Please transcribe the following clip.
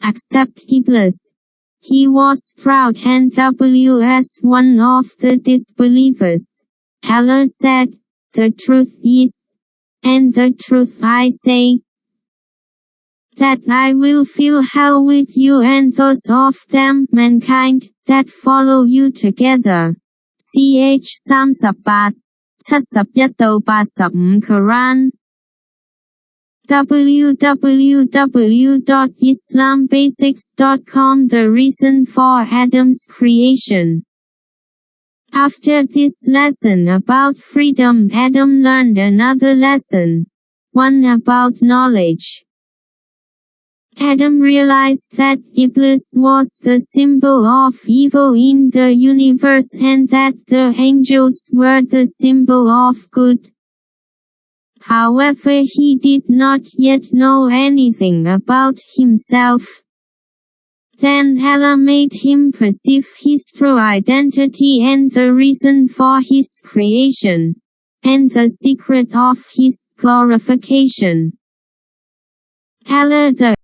except Iblis. He was proud and was one of the disbelievers. Allah said, "The truth is, and the truth I say, that I will fill hell with you and those of them, mankind, that follow you together." Ch 38, 71-85 Quran. www.islambasics.com The reason for Adam's creation. After this lesson about freedom, Adam learned another lesson, one about knowledge. Adam realized that Iblis was the symbol of evil in the universe and that the angels were the symbol of good. However, he did not yet know anything about himself. Then Allah made him perceive his true identity and the reason for his creation, and the secret of his glorification. Allah the